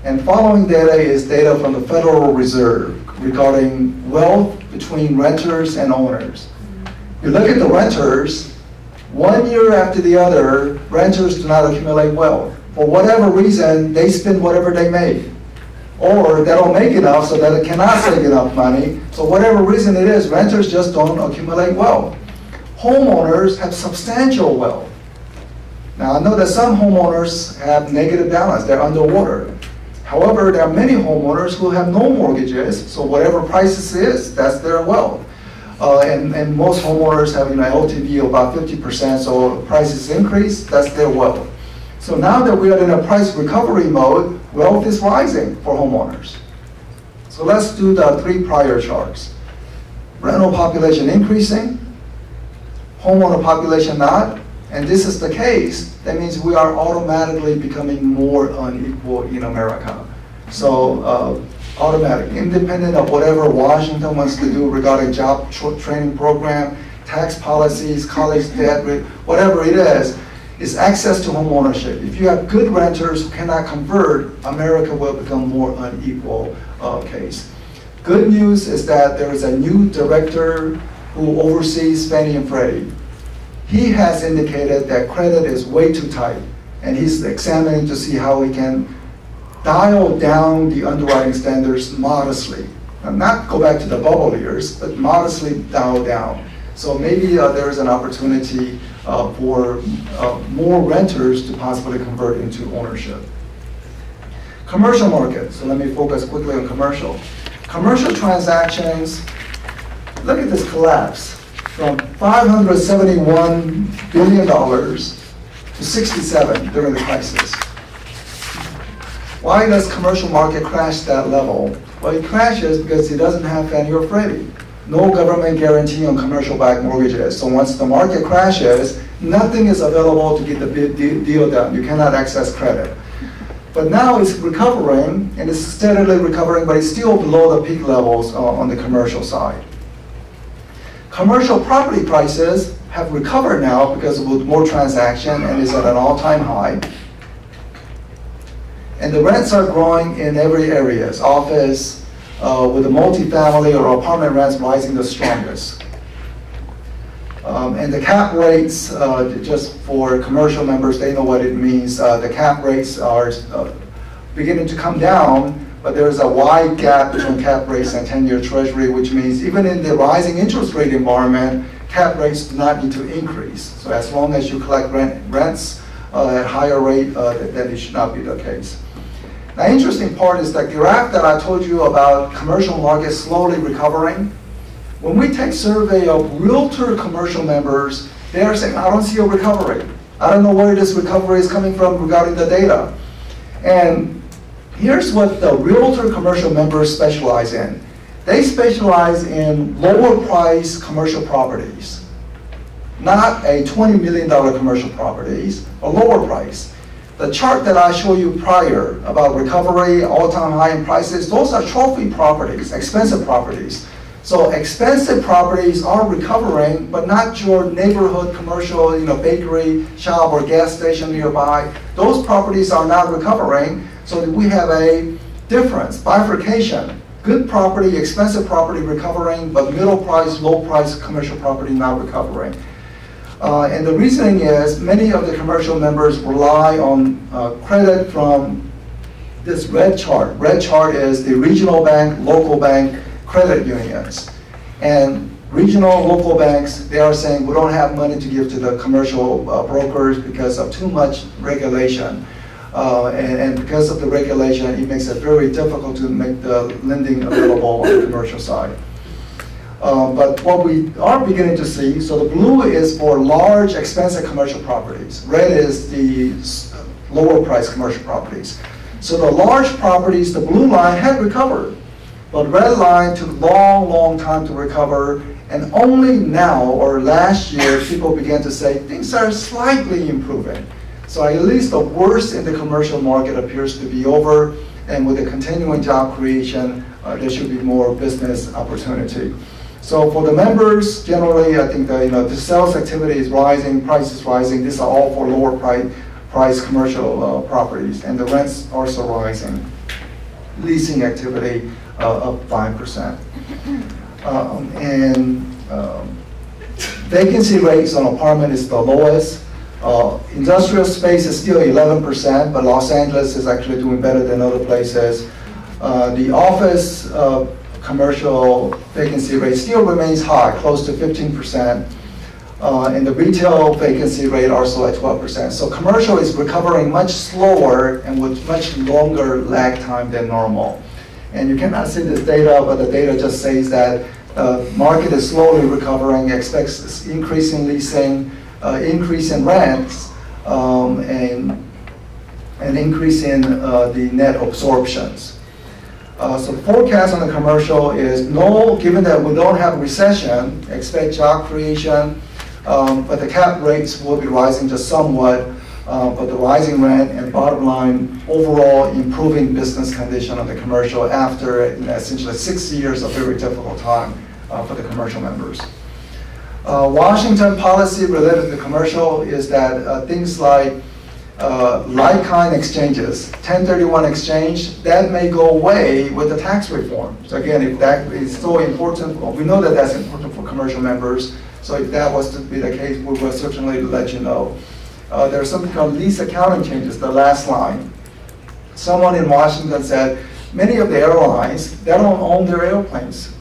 And following data is data from the Federal Reserve regarding wealth between renters and owners. You look at the renters, 1 year after the other, renters do not accumulate wealth. For whatever reason, they spend whatever they make. Or they don't make enough so that it cannot save enough money. So whatever reason it is, renters just don't accumulate wealth. Homeowners have substantial wealth. Now, I know that some homeowners have negative balance, they're underwater. However, there are many homeowners who have no mortgages, so whatever prices is, that's their wealth. And most homeowners have LTV of about 50%, so prices increase, that's their wealth. So now that we are in a price recovery mode, wealth is rising for homeowners. So let's do the three prior charts. Rental population increasing, homeowner population not. And this is the case, that means we are automatically becoming more unequal in America. So automatic, independent of whatever Washington wants to do regarding job training program, tax policies, college debt, whatever it is access to home ownership. If you have good renters who cannot convert, America will become more unequal case. Good news is that there is a new director who oversees Fannie and Freddie. He has indicated that credit is way too tight, and he's examining to see how he can dial down the underwriting standards modestly. And not go back to the bubble years, but modestly dial down. So maybe there is an opportunity for more renters to possibly convert into ownership. Commercial market, so let me focus quickly on commercial. Commercial transactions, look at this collapse. From $571 billion to 67 during the crisis. Why does commercial market crash that level? Well, it crashes because it doesn't have Fannie or Freddie. No government guarantee on commercial-backed mortgages. So once the market crashes, nothing is available to get the deal done. You cannot access credit. But now it's recovering, and it's steadily recovering, but it's still below the peak levels on the commercial side. Commercial property prices have recovered now because of more transaction and is at an all-time high. And the rents are growing in every area. Office, with the multifamily or apartment rents rising the strongest. And the cap rates, just for commercial members, they know what it means. The cap rates are beginning to come down, but there's a wide gap between cap rates and 10-year Treasury, which means even in the rising interest rate environment, cap rates do not need to increase. So as long as you collect rents at higher rate, then it should not be the case. The interesting part is that graph that I told you about commercial market slowly recovering. When we take survey of Realtor commercial members, they are saying, I don't see a recovery. I don't know where this recovery is coming from regarding the data. And here's what the Realtor commercial members specialize in. They specialize in lower price commercial properties. not a $20 million commercial properties, a lower price. The chart that I showed you prior about recovery, all-time high in prices, those are trophy properties, expensive properties. So expensive properties are recovering, but not your neighborhood commercial, bakery shop or gas station nearby. Those properties are not recovering, so we have a difference, bifurcation. Good property, expensive property recovering, but middle price, low price commercial property not recovering. And the reasoning is many of the commercial members rely on credit from this red chart. Red chart is the regional bank, local bank, credit unions. And regional, local banks, they are saying we don't have money to give to the commercial brokers because of too much regulation. And because of the regulation, it makes it very difficult to make the lending available on the commercial side. But what we are beginning to see, so the blue is for large, expensive commercial properties. Red is the lower price commercial properties. So the large properties, the blue line had recovered, but red line took long time to recover, and only now or last year, people began to say things are slightly improving. So at least the worst in the commercial market appears to be over, and with the continuing job creation, there should be more business opportunity. So for the members, generally, I think the sales activity is rising, price is rising. These are all for lower price commercial properties, and the rents also rising. Leasing activity up 5%. Vacancy rates on apartment is the lowest. Industrial space is still 11%, but Los Angeles is actually doing better than other places. The office commercial vacancy rate still remains high, close to 15%. And the retail vacancy rate also at 12%. So commercial is recovering much slower and with much longer lag time than normal. And you cannot see this data, but the data just says that the market is slowly recovering, expects increase in leasing, increase in rents, and an increase in the net absorptions. So forecast on the commercial is no, given that we don't have a recession, expect job creation, but the cap rates will be rising just somewhat, but the rising rent and bottom line, overall improving business condition on the commercial after essentially 6 years of very difficult time for the commercial members. Washington policy related to commercial is that things like like-kind exchanges, 1031 exchange, that may go away with the tax reform. So again, if that is so important, well, we know that that's important for commercial members, so if that was to be the case, we will certainly let you know. There's something called lease accounting changes, the last line. Someone in Washington said, many of the airlines, they don't own their airplanes.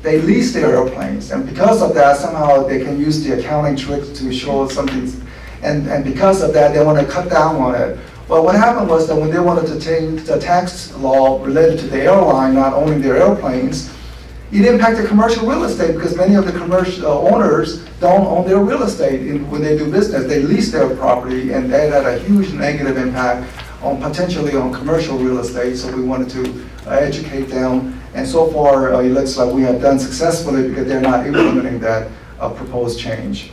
They lease their airplanes, and because of that, somehow they can use the accounting trick to show something. And because of that, they want to cut down on it. Well, what happened was that when they wanted to change the tax law related to the airline not owning their airplanes, it impacted commercial real estate because many of the commercial owners don't own their real estate when they do business. They lease their property, and that had a huge negative impact on potentially on commercial real estate. So we wanted to educate them. And so far, it looks like we have done successfully because they're not implementing that proposed change.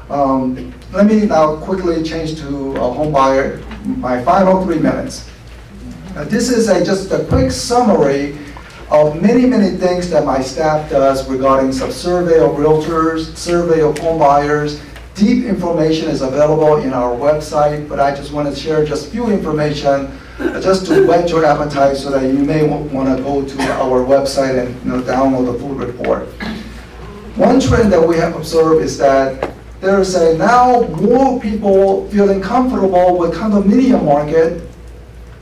Let me now quickly change to home buyer, my final 3 minutes. This is just a quick summary of many things that my staff does regarding some survey of realtors, survey of home buyers. Deep information is available in our website, but I just want to share just few information just to whet your appetite so that you may want to go to our website and download the full report. One trend that we have observed is that there's now more people feeling comfortable with condominium market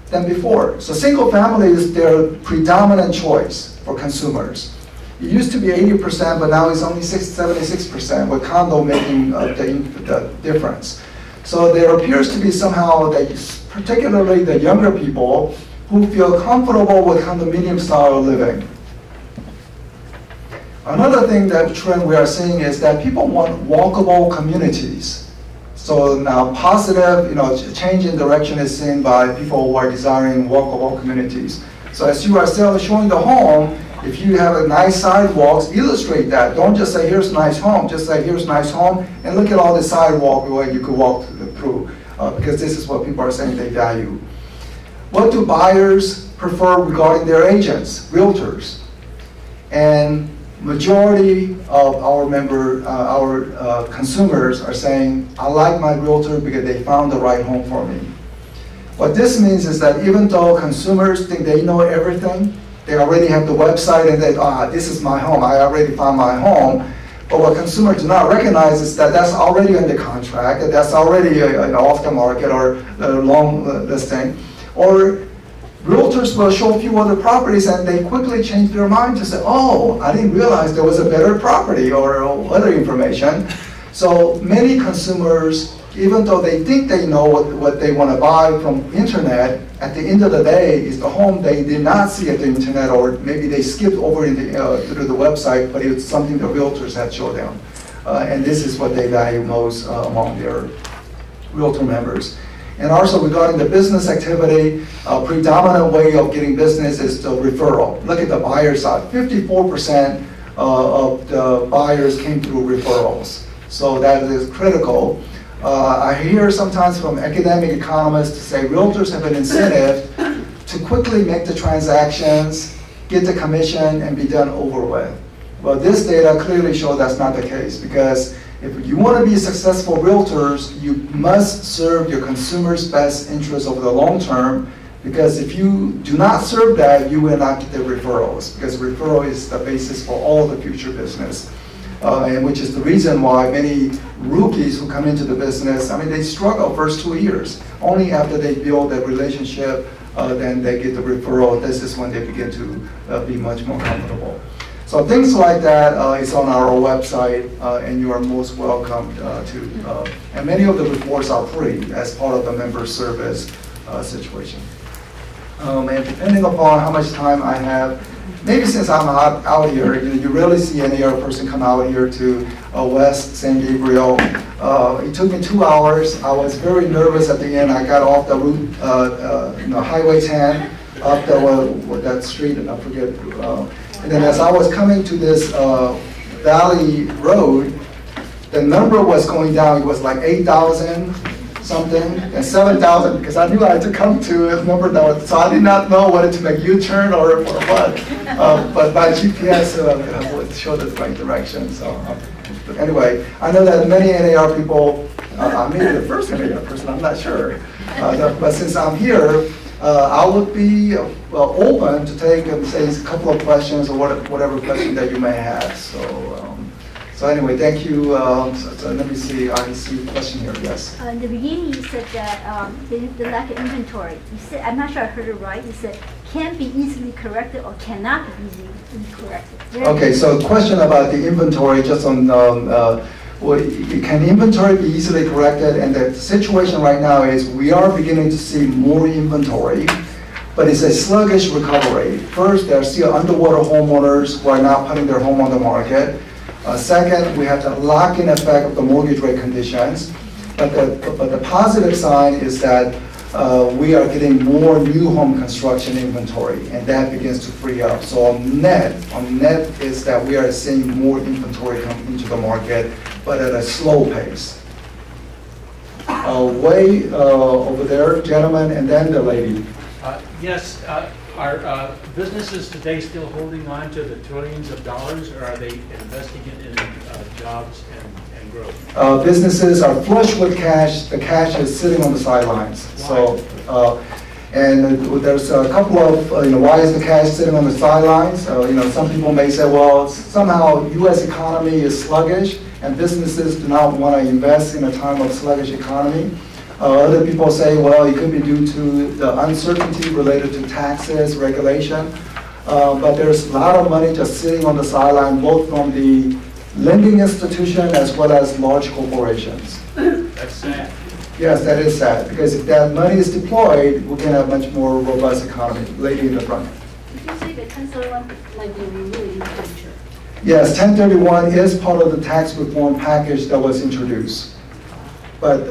than before. So single family is their predominant choice for consumers. It used to be 80%, but now it's only 76%, with condo making the difference. So there appears to be somehow that, particularly the younger people, who feel comfortable with condominium style living. Another thing, that trend we are seeing is that people want walkable communities. So now positive, change in direction is seen by people who are desiring walkable communities. So as you are showing the home, If you have a nice sidewalks, illustrate that. Don't just say, here's a nice home. Just say, here's a nice home, and look at all the sidewalk where you could walk through, because this is what people are saying they value. What do buyers prefer regarding their agents, realtors? And majority of our consumers are saying, I like my realtor because they found the right home for me. What this means is that even though consumers think they know everything, they already have the website and they, this is my home, I already found my home. But what consumers do not recognize is that that's already under contract, that that's already off the market or a long listing. Or realtors will show a few other properties and they quickly change their mind to say, oh, I didn't realize there was a better property or other information. So many consumers, even though they think they know what they want to buy from internet, at the end of the day, it's the home they did not see at the internet, or maybe they skipped over through the website, but it's something the realtors had showed them. And this is what they value most among their realtor members. And also regarding the business activity, a predominant way of getting business is the referral. Look at the buyer side. 54% of the buyers came through referrals. So that is critical. I hear sometimes from academic economists to say realtors have an incentive to quickly make the transactions, get the commission, and be done over with. Well, this data clearly shows that's not the case, because if you want to be successful realtors, you must serve your consumers' best interests over the long term, because if you do not serve that, you will not get the referrals, because referral is the basis for all the future business. And which is the reason why many rookies who come into the business, I mean, they struggle first 2 years. Only after they build that relationship, then they get the referral. This is when they begin to be much more comfortable. So things like that is on our website, and you are most welcome to. And many of the reports are free as part of the member service situation. And depending upon how much time I have, maybe since I'm out here, you rarely see any other person come out here to West St. Gabriel. It took me 2 hours. I was very nervous at the end. I got off the route, Highway 10, up that street, and I forget. And then as I was coming to this valley road, the number was going down. It was like 8,000 something, and 7,000, because I knew I had to come to a number that was, so I did not know whether to make U-turn or what. But my GPS would show the right direction. So but anyway, I know that many NAR people, I may be the first NAR person, I'm not sure. But since I'm here, I would be open to take, say, a couple of questions or whatever question that you may have. So anyway, thank you. So let me see. I see a question here. Yes. In the beginning, you said that the lack of inventory. You said, I'm not sure I heard it right. You said can be easily corrected or cannot be easily corrected. Okay. So question about the inventory, just on can inventory be easily corrected? And the situation right now is we are beginning to see more inventory, but it's a sluggish recovery. First, there are still underwater homeowners who are not putting their home on the market. Second, we have the lock-in effect of the mortgage rate conditions. But the positive sign is that we are getting more new home construction inventory, and that begins to free up. So on net is that we are seeing more inventory come into the market, but at a slow pace. Way over there, gentlemen, and then the lady. Yes. Are businesses today still holding on to the trillions of dollars, or are they investing it in jobs and growth? Businesses are flush with cash. The cash is sitting on the sidelines. Why? So, and there's a couple of, why is the cash sitting on the sidelines? Some people may say, well, somehow U.S. economy is sluggish, and businesses do not want to invest in a time of sluggish economy. Other people say, well, it could be due to the uncertainty related to taxes, regulation. But there's a lot of money just sitting on the sideline, both from the lending institution as well as large corporations. That's sad. Yes, that is sad, because if that money is deployed, we can have a much more robust economy. Lady in the front. Did you say that 1031 might be removed in the future? Yes, 1031 is part of the tax reform package that was introduced. But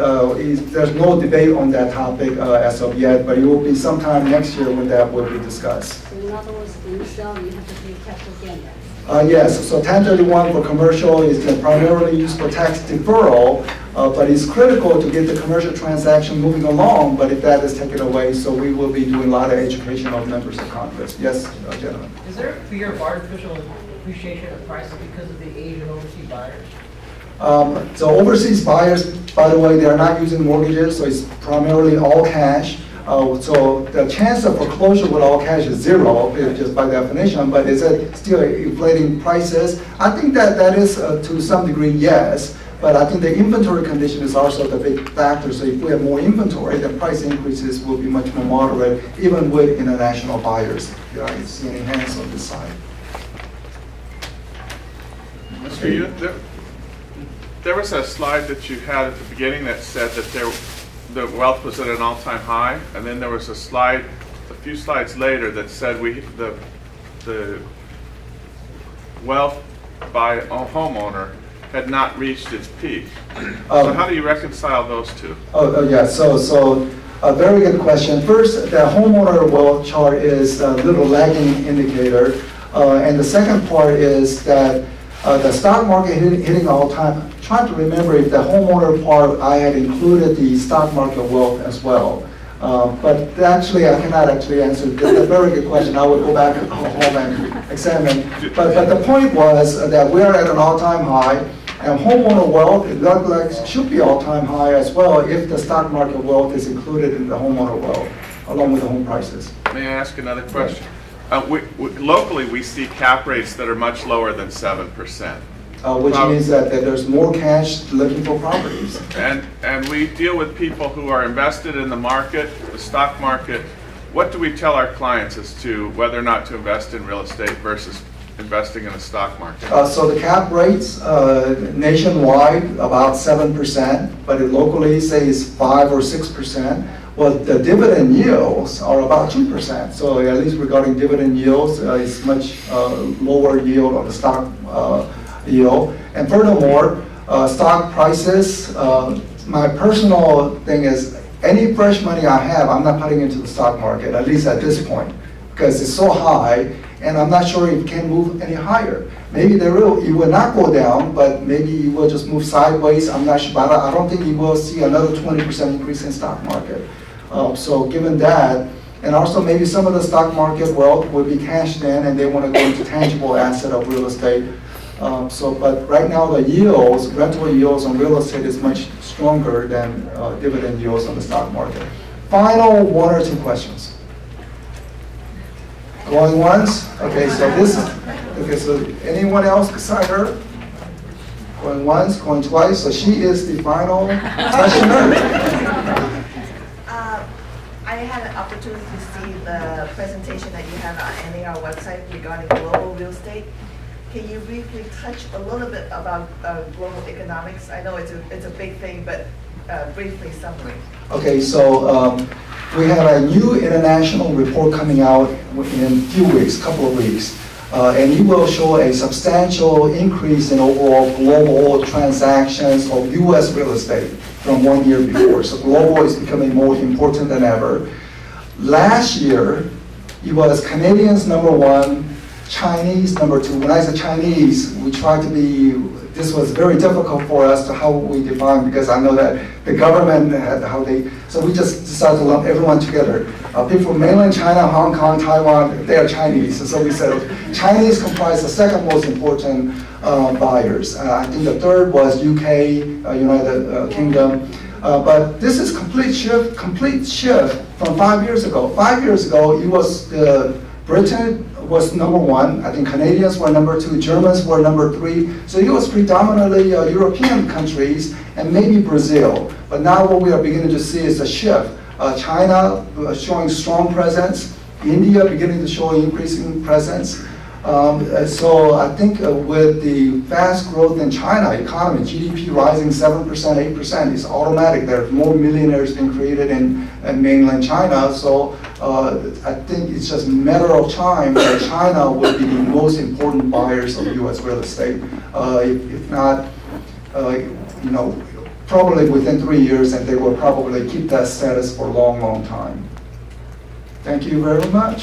there's no debate on that topic as of yet, but it will be sometime next year when that will be discussed. So you in other words, when you sell, you have to pay capital gain tax. Yes, so 1031 for commercial is primarily used for tax deferral, but it's critical to get the commercial transaction moving along, but if that is taken away, so we will be doing a lot of education of members of Congress. Yes, gentlemen. Is there a fear of artificial appreciation of prices because of the Asian overseas buyers? So overseas buyers, by the way, they are not using mortgages, so it's primarily all cash. So the chance of foreclosure with all cash is zero, just by definition, but is it still inflating prices? I think that is to some degree, yes, but I think the inventory condition is also the big factor. So if we have more inventory, the price increases will be much more moderate, even with international buyers. I see any hands on this side. Mr. Yu, there was a slide that you had at the beginning that said that the wealth was at an all-time high, and then there was a slide, a few slides later, that said the wealth by a homeowner had not reached its peak. So how do you reconcile those two? Yeah, so a very good question. First, the homeowner wealth chart is a little lagging indicator, and the second part is that the stock market hitting all-time. Trying to remember if the homeowner part I had included the stock market wealth as well, but actually I cannot actually answer. That's a very good question. I would go back home and examine. But the point was that we are at an all-time high, and homeowner wealth it looks like should be all-time high as well if the stock market wealth is included in the homeowner wealth along with the home prices. May I ask another question? Locally, we see cap rates that are much lower than 7%. Which means that there's more cash looking for properties. And we deal with people who are invested in the market, the stock market. What do we tell our clients as to whether or not to invest in real estate versus investing in the stock market? So the cap rates nationwide about 7%, but locally say it's 5 or 6%. Well, the dividend yields are about 2%. So at least regarding dividend yields, it's much lower yield on the stock yield. And furthermore, stock prices, my personal thing is any fresh money I have, I'm not putting into the stock market, at least at this point, because it's so high, and I'm not sure it can move any higher. Maybe it will not go down, but maybe it will just move sideways. I'm not sure, but I don't think you will see another 20% increase in stock market. So given that, and also maybe some of the stock market wealth will be cashed in and they want to go into tangible asset of real estate. But right now the yields, rental yields on real estate is much stronger than dividend yields on the stock market. Final 1 or 2 questions. Going once? Okay, so anyone else beside her? Going once, going twice, so she is the final questioner. I had an opportunity to see the presentation that you have on NAR website regarding global real estate. Can you briefly touch a little bit about global economics? I know it's a big thing, but briefly summary. Okay, so we have a new international report coming out in a few weeks, couple of weeks, and it will show a substantial increase in overall global transactions of U.S. real estate from 1 year before. So global is becoming more important than ever. Last year, it was Canadians #1, Chinese #2. When I say Chinese, we tried to be, this was very difficult for us to how we define, because I know that the government had how they, so we just decided to lump everyone together. People from mainland China, Hong Kong, Taiwan, they are Chinese. And so we said Chinese comprise the second most important buyers. I think the third was UK, United Kingdom. But this is complete shift from 5 years ago. 5 years ago, it was Britain was #1. I think Canadians were #2. Germans were #3. So it was predominantly European countries and maybe Brazil. But now what we are beginning to see is a shift. China showing strong presence. India beginning to show increasing presence. So I think with the fast growth in China economy, GDP rising 7%, 8%, it's automatic. There are more millionaires being created in mainland China. So I think it's just a matter of time that China will be the most important buyers of U.S. real estate. If not, probably within 3 years, and they will probably keep that status for a long, long time. Thank you very much.